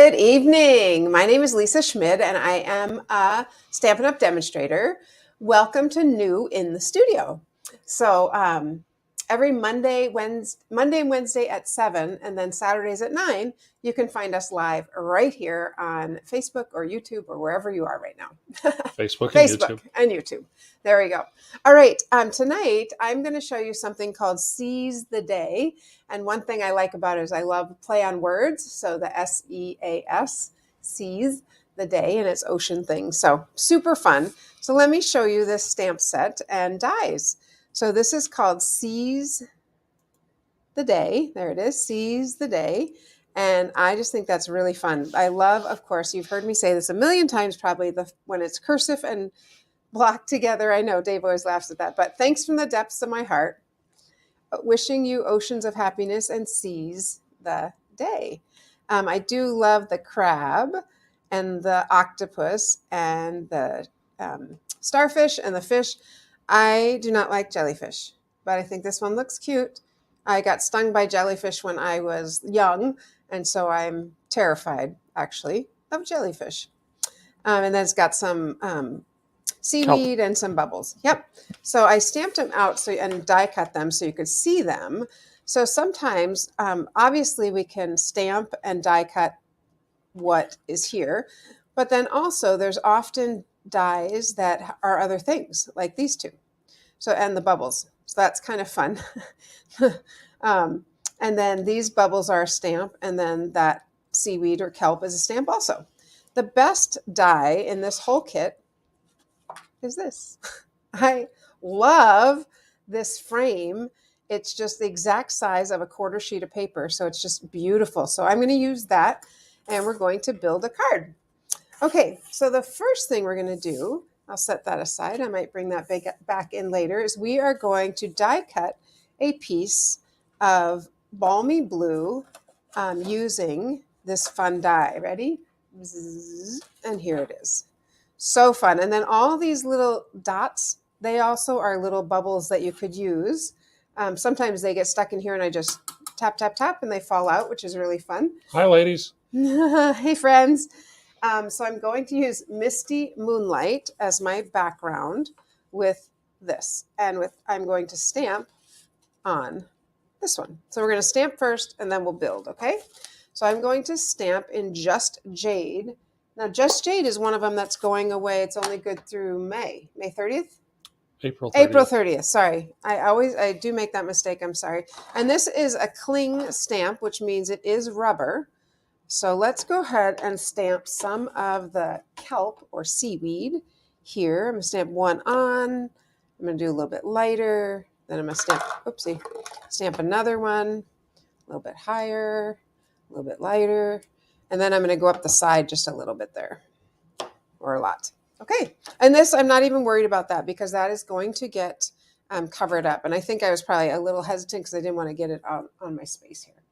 Good evening. My name is Lisa Schmid, and I am a Stampin' Up! Demonstrator. Welcome to New in the Studio. So every Monday and Wednesday at 7, and then Saturdays at 9, you can find us live right here on Facebook or YouTube or wherever you are right now. Facebook and YouTube. And YouTube. There we go. All right. Tonight, I'm going to show you something called Seize the Day. And one thing I like about it is I love play on words. So the SEAS, Seize the Day, and it's ocean things. So super fun. So let me show you this stamp set and dies. So this is called Seize the Day. There it is, Seize the Day. And I just think that's really fun. I love, of course, you've heard me say this a million times probably, when it's cursive and blocked together. I know Dave always laughs at that, but thanks from the depths of my heart. Wishing you oceans of happiness and seize the day. I do love the crab and the octopus and the starfish and the fish. I do not like jellyfish, but I think this one looks cute. I got stung by jellyfish when I was young, and so I'm terrified, actually, of jellyfish. And then it's got some seaweed and some bubbles. Yep. So I stamped them out and die cut them so you could see them. So sometimes, obviously, we can stamp and die cut what is here, but then also there's often dies that are other things, like these two. So, and the bubbles. So that's kind of fun. And then these bubbles are a stamp, and then that seaweed or kelp is a stamp also. The best die in this whole kit is this. I love this frame. It's just the exact size of a quarter sheet of paper, so it's just beautiful. So I'm going to use that, and we're going to build a card. Okay, so the first thing we're going to do, I'll set that aside, I might bring that back in later, is we are going to die cut a piece of balmy blue using this fun die. Ready? And here it is. So fun. And then all these little dots, they also are little bubbles that you could use. Sometimes they get stuck in here and I just tap, tap, tap, and they fall out, which is really fun. Hi, ladies. Hey, friends. So I'm going to use Misty Moonlight as my background with this. And I'm going to stamp on this one. So we're going to stamp first and then we'll build, okay? So I'm going to stamp in Just Jade. Now, Just Jade is one of them that's going away. It's only good through May 30th? April 30th. April 30th. Sorry. I do make that mistake. I'm sorry. And this is a cling stamp, which means it is rubber. So let's go ahead and stamp some of the kelp or seaweed here. I'm going to stamp one on. I'm going to do a little bit lighter. Then I'm going to stamp another one a little bit higher, a little bit lighter. And then I'm going to go up the side just a little bit there, or a lot. Okay. And this, I'm not even worried about that because that is going to get covered up. And I think I was probably a little hesitant because I didn't want to get it on my space here.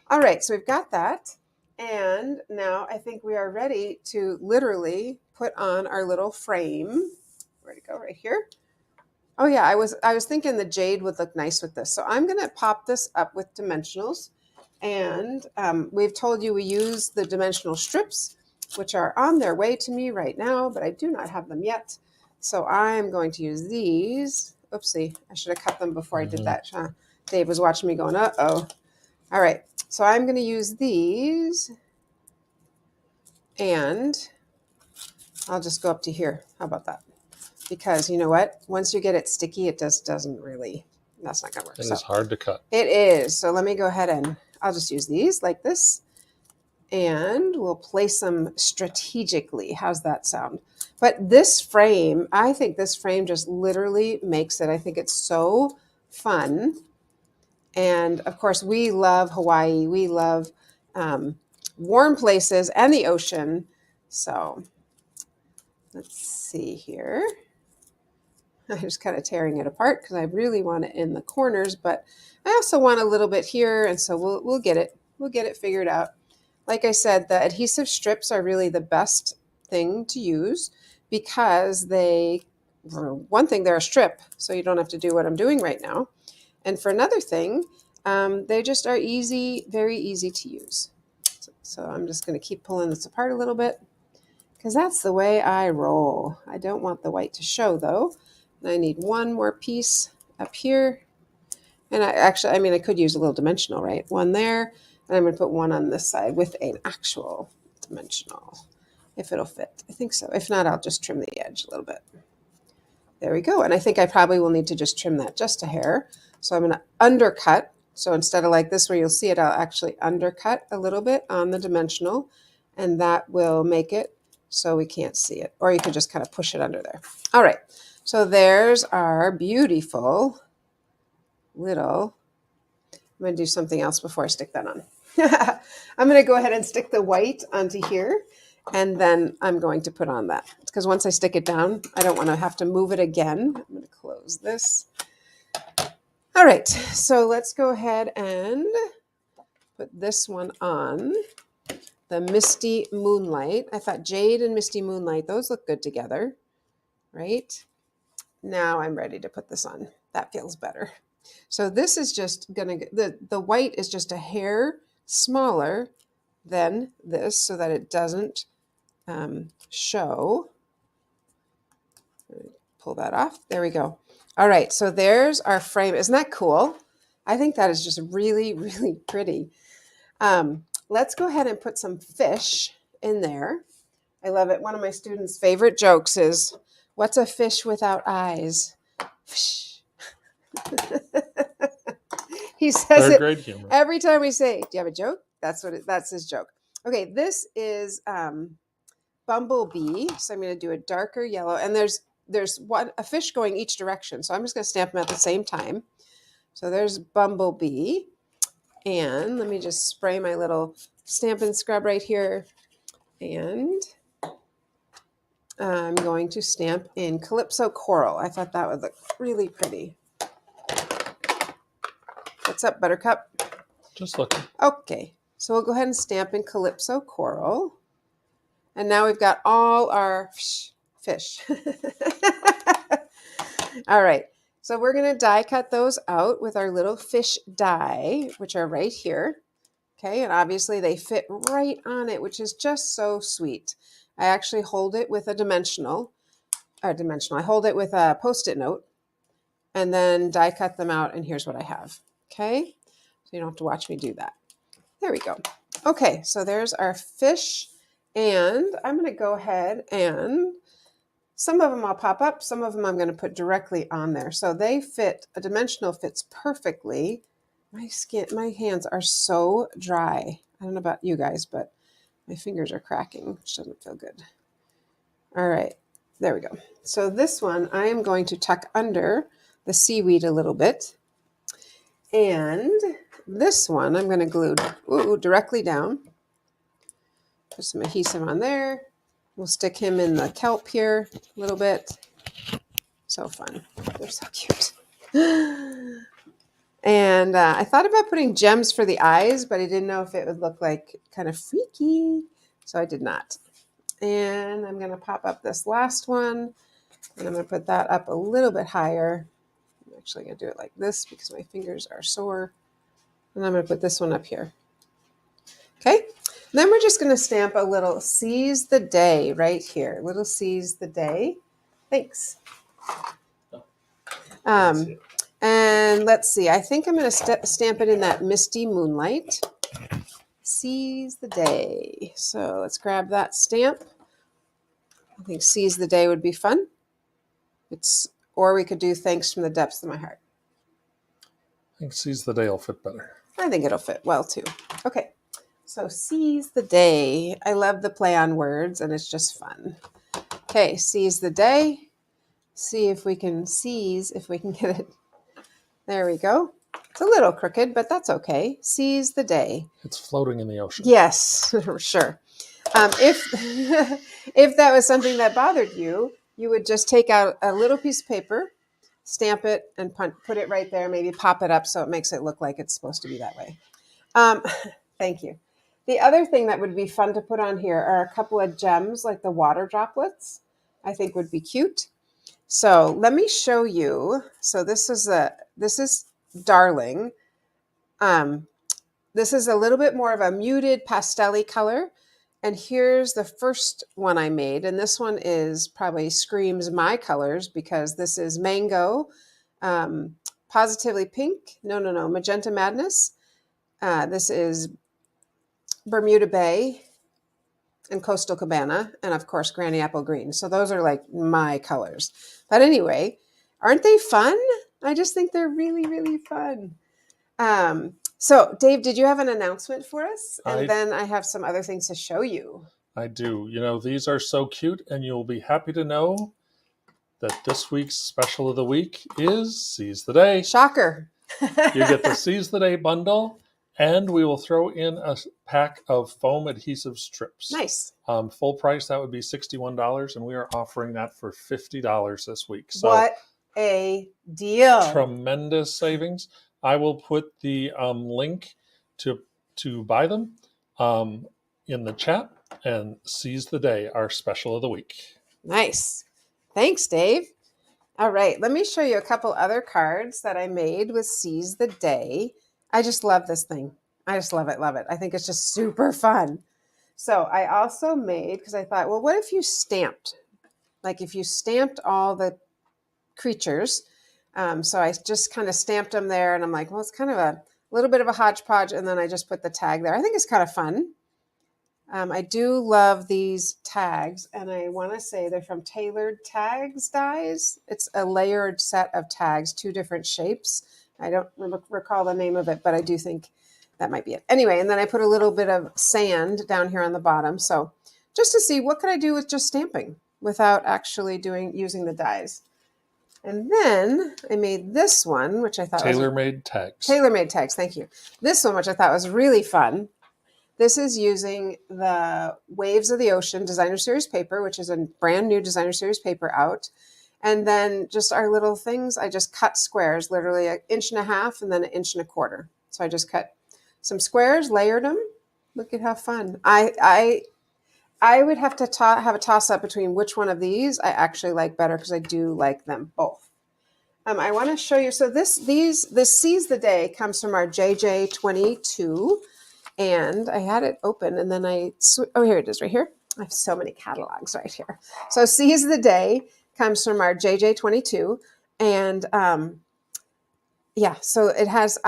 All right. So we've got that. And now I think we are ready to literally put on our little frame. Where'd it go? Right here. Oh yeah, I was thinking the jade would look nice with this. So I'm going to pop this up with dimensionals. And we've told you we use the dimensional strips, which are on their way to me right now, but I do not have them yet. So I'm going to use these. Oopsie, I should have cut them before I did that. Dave was watching me going, uh-oh. All right, so I'm going to use these. And I'll just go up to here. How about that? Because you know what? Once you get it sticky, it doesn't really, that's not going to work. It is hard to cut. It is. So let me go ahead and I'll just use these like this. And we'll place them strategically. How's that sound? But this frame, I think this frame just literally makes it. I think it's so fun. And of course, we love Hawaii. We love warm places and the ocean. So let's see here. I'm just kind of tearing it apart because I really want it in the corners, but I also want a little bit here. And so we'll get it. We'll get it figured out. Like I said, the adhesive strips are really the best thing to use because for one thing, they're a strip, so you don't have to do what I'm doing right now. And for another thing, they just are easy, very easy to use. So So I'm just going to keep pulling this apart a little bit because that's the way I roll. I don't want the white to show though. And I need one more piece up here. And I could use a little dimensional, right? One there, and I'm going to put one on this side with an actual dimensional, if it'll fit. I think so. If not, I'll just trim the edge a little bit. There we go. And I think I probably will need to just trim that just a hair. So I'm going to undercut. So instead of like this where you'll see it, I'll actually undercut a little bit on the dimensional, and that will make it so we can't see it. Or you could just kind of push it under there. All right. So there's our beautiful little, I'm going to do something else before I stick that on. I'm going to go ahead and stick the white onto here, and then I'm going to put on that. Because once I stick it down, I don't want to have to move it again. I'm going to close this. All right, so let's go ahead and put this one on, the Misty Moonlight. I thought Jade and Misty Moonlight, those look good together, right? Now I'm ready to put this on. That feels better. So this is just gonna, the white is just a hair smaller than this so that it doesn't show. Pull that off. There we go. All right, so there's our frame. Isn't that cool? I think that is just really, really pretty. Let's go ahead and put some fish in there. I love it. One of my students' favorite jokes is, what's a fish without eyes? Fish. He says Third it grade humor. every time we say, do you have a joke? That's his joke. Okay, this is Bumblebee. So I'm going to do a darker yellow, and there's a fish going each direction. So I'm just going to stamp them at the same time. So there's Bumblebee. And let me just spray my little Stampin' Scrub right here. And I'm going to stamp in Calypso Coral. I thought that would look really pretty. What's up, Buttercup? Just looking. Okay, so we'll go ahead and stamp in Calypso Coral. And now we've got all our fish. All right, so we're going to die cut those out with our little fish die, which are right here. Okay, and obviously they fit right on it, which is just so sweet. I actually hold it with a dimensional. I hold it with a Post-it note and then die cut them out, and here's what I have. Okay, so you don't have to watch me do that. There we go. Okay, so there's our fish, and I'm going to go ahead and some of them I'll pop up, some of them I'm going to put directly on there. So they fit, a dimensional fits perfectly. My hands are so dry. I don't know about you guys, but my fingers are cracking, which doesn't feel good. All right, there we go. So this one I am going to tuck under the seaweed a little bit. And this one I'm going to glue directly down. Put some adhesive on there. We'll stick him in the kelp here a little bit. So fun. They're so cute. And I thought about putting gems for the eyes, but I didn't know if it would look like kind of freaky. So I did not. And I'm going to pop up this last one. And I'm going to put that up a little bit higher. I'm actually going to do it like this because my fingers are sore. And I'm going to put this one up here. Okay. Then we're just going to stamp a little Seize the Day right here. Little Seize the Day. Thanks. And let's see. I think I'm going to stamp it in that Misty Moonlight. Seize the Day. So let's grab that stamp. I think Seize the Day would be fun. Or we could do Thanks from the Depths of My Heart. I think Seize the Day will fit better. I think it'll fit well too. Okay. So Seize the Day. I love the play on words, and it's just fun. Okay, Seize the Day. See if we can get it. There we go. It's a little crooked, but that's okay. Seize the Day. It's floating in the ocean. Yes, sure. If if that was something that bothered you, you would just take out a little piece of paper, stamp it, and put it right there. Maybe pop it up so it makes it look like it's supposed to be that way. Thank you. The other thing that would be fun to put on here are a couple of gems like the water droplets. I think would be cute. So let me show you. So this is Darling. This is a little bit more of a muted pastel-y color. And here's the first one I made. And this one is probably screams my colors because this is Mango, Positively Pink. No, Magenta Madness. This is Bermuda Bay and Coastal Cabana. And of course, Granny Apple Green. So those are like my colors. But anyway, aren't they fun? I just think they're really, really fun. So, Dave, did you have an announcement for us? And then I have some other things to show you. I do. You know, these are so cute, and you'll be happy to know that this week's special of the week is Seize the Day. Shocker. You get the Seize the Day bundle, and we will throw in a pack of foam adhesive strips. Nice. Full price, that would be $61, and we are offering that for $50 this week. So what a deal. Tremendous savings. I will put the link to buy them in the chat, and Seize the Day, our special of the week. Nice. Thanks, Dave. All right, let me show you a couple other cards that I made with Seize the Day. I just love this thing. I just love it, love it. I think it's just super fun. So I also made, because I thought, well, what if you stamped? Like if you stamped all the creatures. So I just kind of stamped them there, and I'm like, well, it's kind of a little bit of a hodgepodge, and then I just put the tag there. I think it's kind of fun. I do love these tags, and I want to say they're from Tailored Tags Dies. It's a layered set of tags, 2 different shapes. I don't recall the name of it, but I do think that might be it. Anyway, and then I put a little bit of sand down here on the bottom. So just to see what could I do with just stamping without actually using the dies. And then I made this one, which I thought Tailor-made tags. Tailor-made tags, thank you. This one, which I thought was really fun. This is using the Waves of the Ocean Designer Series paper, which is a brand new Designer Series paper out. And then just our little things, I just cut squares, literally 1.5 inches and then 1.25 inches. So I just cut some squares, layered them. Look at how fun. I would have to have a toss-up between which one of these I actually like better because I do like them both. I want to show you. So this Seize the Day comes from our JJ22, and I had it open, and then oh, here it is right here. I have so many catalogs right here. So Seize the Day comes from our JJ22, and yeah, so it has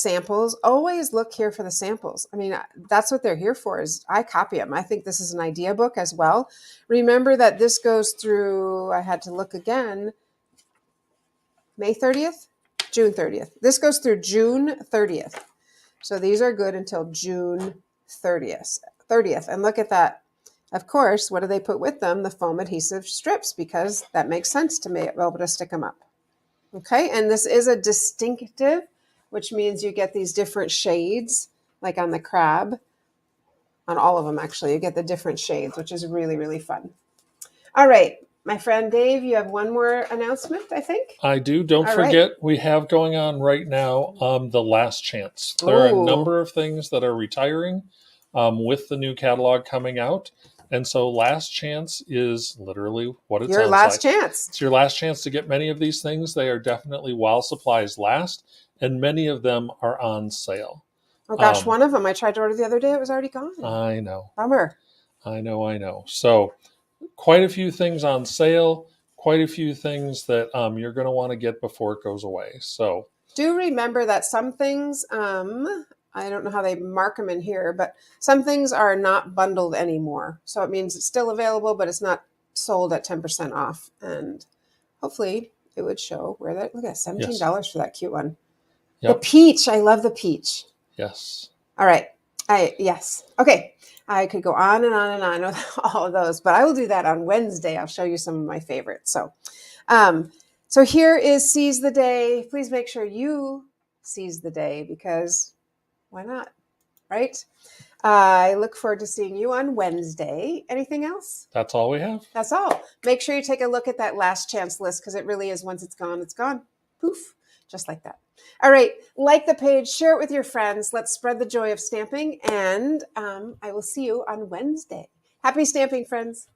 samples. Always look here for the samples. I mean, that's what they're here for, is I copy them. I think this is an idea book as well. Remember that this goes through, I had to look again, May 30th, June 30th. This goes through June 30th. So these are good until June 30th. And look at that. Of course, what do they put with them? The foam adhesive strips, because that makes sense to be able to stick them up. Okay, and this is a distinctive, which means you get these different shades, like on the crab. On all of them, actually, you get the different shades, which is really, really fun. All right, my friend Dave, you have one more announcement, I think? I do. Don't forget, we have going on right now the Last Chance. There are a number of things that are retiring with the new catalog coming out. And so Last Chance is literally what it sounds like. Your last chance. It's your last chance to get many of these things. They are definitely while supplies last, and many of them are on sale. Oh gosh, one of them I tried to order the other day. It was already gone. I know. Bummer. I know. So quite a few things on sale, quite a few things that you're going to want to get before it goes away. So do remember that some things, I don't know how they mark them in here, but some things are not bundled anymore. So it means it's still available, but it's not sold at 10% off. And hopefully it would show where that, look at $17 for that cute one. Yep. The peach. I love the peach. Yes. All right. Yes. Okay. I could go on and on and on with all of those, but I will do that on Wednesday. I'll show you some of my favorites. So here is Seize the Day. Please make sure you seize the day, because why not, right? I look forward to seeing you on Wednesday. Anything else? That's all we have. That's all. Make sure you take a look at that last chance list, because it really is, once it's gone, it's gone. Poof, just like that. All right, like the page, share it with your friends. Let's spread the joy of stamping, and I will see you on Wednesday. Happy stamping, friends.